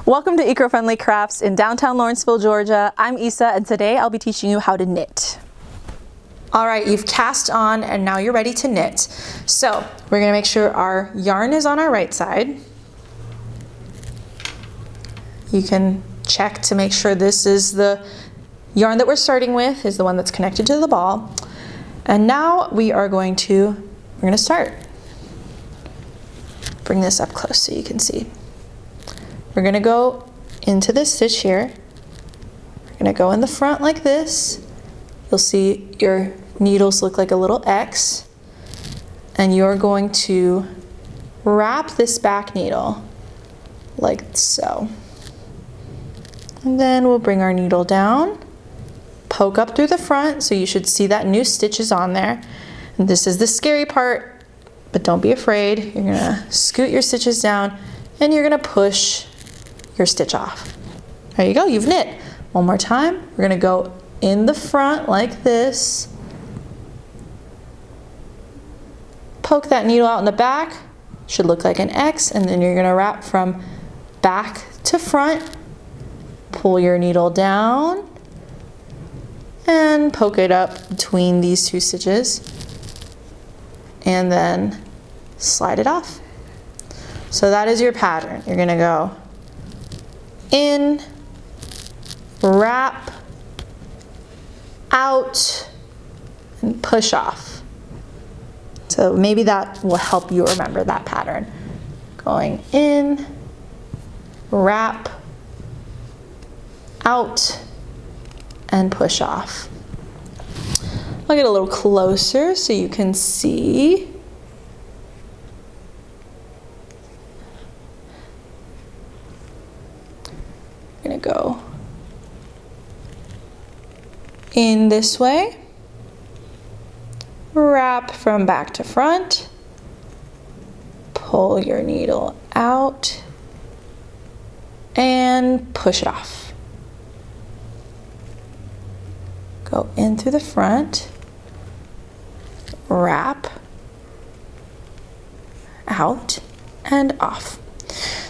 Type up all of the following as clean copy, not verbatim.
Welcome to Eco-Friendly Crafts in downtown Lawrenceville, Georgia. I'm Isa, and today I'll be teaching you how to knit. All right, you've cast on and now you're ready to knit. So we're gonna make sure our yarn is on our right side. You can check to make sure this is the yarn that we're starting with, is the one that's connected to the ball. And now we're gonna start. Bring this up close so you can see. We're gonna go into this stitch here. We're gonna go in the front like this. You'll see your needles look like a little X. And you're going to wrap this back needle like so. And then we'll bring our needle down, poke up through the front, so you should see that new stitch is on there. And this is the scary part, but don't be afraid. You're gonna scoot your stitches down and you're gonna push your stitch off. There you go, you've knit. One more time, we're gonna go in the front like this. Poke that needle out in the back, should look like an X, and then you're gonna wrap from back to front. Pull your needle down and poke it up between these two stitches and then slide it off. So that is your pattern. You're gonna go in, wrap, out, and push off. So maybe that will help you remember that pattern. Going in, wrap, out, and push off. I'll get a little closer so you can see. I'm gonna go in this way, wrap from back to front, pull your needle out, and push it off. Go in through the front, wrap, out, and off.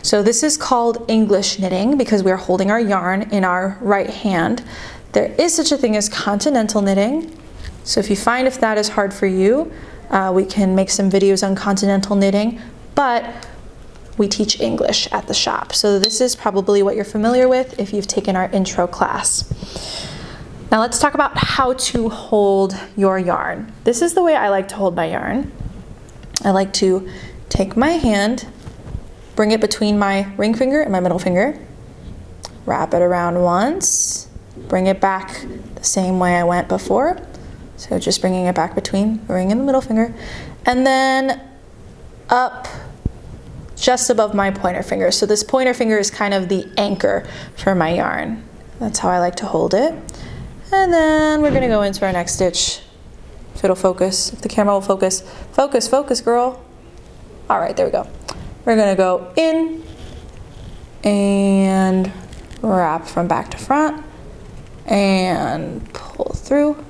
So this is called English knitting because we're holding our yarn in our right hand. There is such a thing as continental knitting. So if you find if that is hard for you, we can make some videos on continental knitting, but we teach English at the shop. So this is probably what you're familiar with if you've taken our intro class. Now let's talk about how to hold your yarn. This is the way I like to hold my yarn. I like to take my hand, bring it between my ring finger and my middle finger, wrap it around once, bring it back the same way I went before. So just bringing it back between the ring and the middle finger, and then up just above my pointer finger. So this pointer finger is kind of the anchor for my yarn. That's how I like to hold it. And then we're gonna go into our next stitch. If it'll focus, if the camera will focus. Focus, focus, girl. All right, there we go. We're gonna go in and wrap from back to front and pull through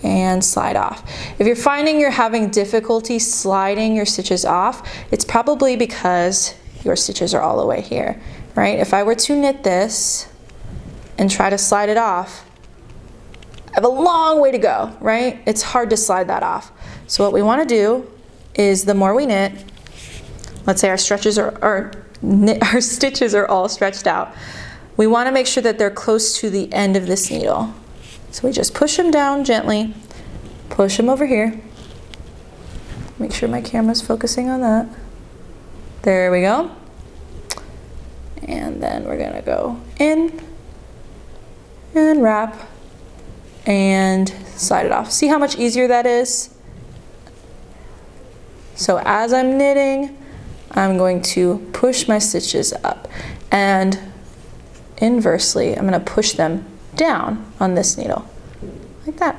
and slide off. If you're finding you're having difficulty sliding your stitches off, it's probably because your stitches are all the way here, right? If I were to knit this and try to slide it off, I have a long way to go, right? It's hard to slide that off. So what we wanna do is the more we knit, let's say our stitches are all stretched out, we wanna make sure that they're close to the end of this needle. So we just push them down gently, push them over here. Make sure my camera's focusing on that. There we go. And then we're gonna go in and wrap and slide it off. See how much easier that is? So as I'm knitting, I'm going to push my stitches up, and inversely, I'm gonna push them down on this needle, like that.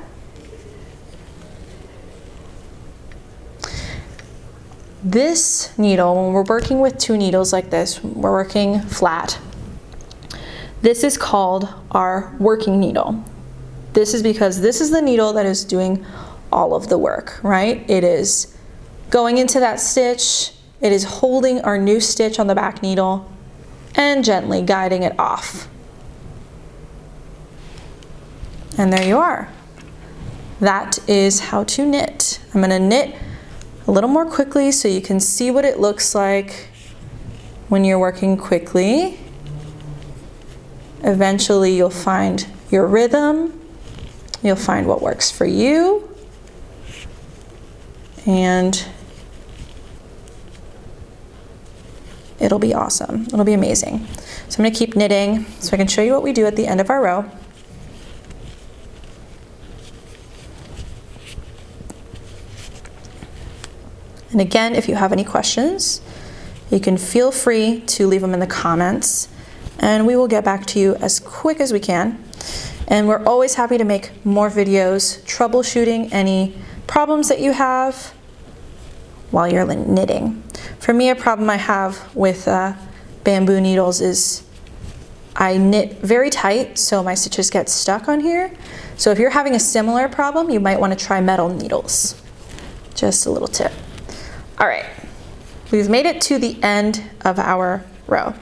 This needle, when we're working with two needles like this, we're working flat. This is called our working needle. This is because this is the needle that is doing all of the work, right? It is going into that stitch, it is holding our new stitch on the back needle, and gently guiding it off. And there you are. That is how to knit. I'm going to knit a little more quickly so you can see what it looks like when you're working quickly. Eventually you'll find your rhythm. You'll find what works for you. And it'll be awesome. It'll be amazing. So I'm going to keep knitting so I can show you what we do at the end of our row. And again, if you have any questions, you can feel free to leave them in the comments and we will get back to you as quick as we can. And we're always happy to make more videos troubleshooting any problems that you have while you're knitting. For me, a problem I have with bamboo needles is I knit very tight, so my stitches get stuck on here. So if you're having a similar problem, you might want to try metal needles. Just a little tip. All right, we've made it to the end of our row.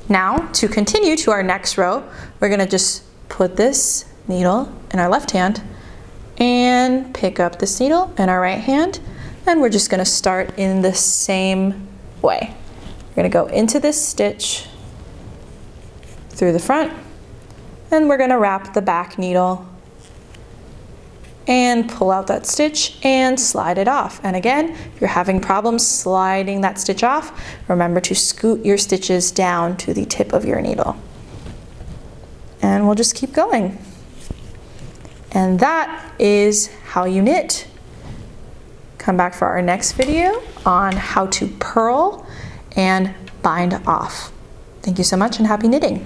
Now, to continue to our next row, we're gonna just put this needle in our left hand and pick up this needle in our right hand, and we're just gonna start in the same way. We're gonna go into this stitch through the front, and we're gonna wrap the back needle and pull out that stitch and slide it off. And again, if you're having problems sliding that stitch off, remember to scoot your stitches down to the tip of your needle. And we'll just keep going. And that is how you knit. Come back for our next video on how to purl and bind off. Thank you so much and happy knitting.